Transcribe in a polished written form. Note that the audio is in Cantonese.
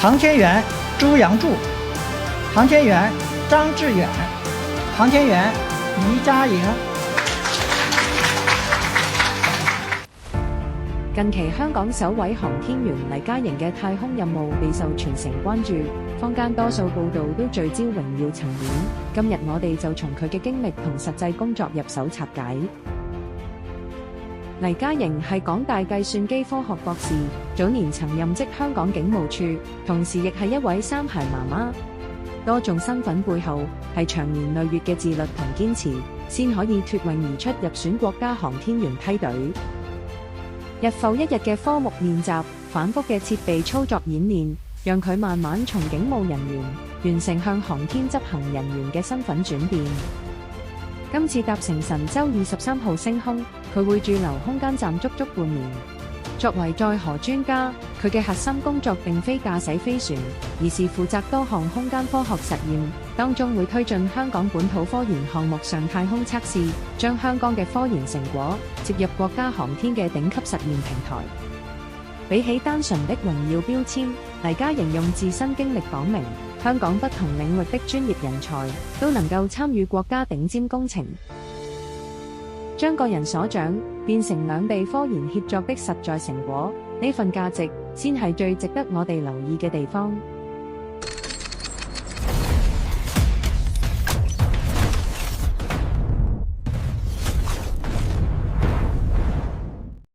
航天员朱阳柱、航天员张志远、航天员黎佳莹。近期香港首位航天員黎佳瑩嘅太空任務備受全城關注，坊間多數報導都聚焦榮耀層面。今日我哋就從佢嘅經歷同實際工作入手拆解。黎佳瑩係港大計算機科學博士，早年曾任職香港警務處，同時亦係一位三孩媽媽。多種身份背後係長年累月嘅自律同堅持，先可以脫穎而出入選國家航天員梯隊。日復一日嘅科目練習，反覆嘅設備操作演練，讓佢慢慢從警務人員完成向航天執行人員嘅身份轉變。今次搭乘神舟23號升空，佢會駐留空間站足半年。作為載荷專家，佢嘅核心工作並非駕駛飛船，而是負責多項空間科學實驗，當中會推進香港本土科研項目上太空測試，將香港嘅科研成果接入國家航天嘅頂級實驗平台。比起單純的榮耀標籤，黎佳瑩用自身經歷講明，香港不同領域的專業人才都能夠參與國家頂尖工程，將個人所長變成兩地科研協作的實在成果，呢份價值先係最值得我哋留意嘅地方。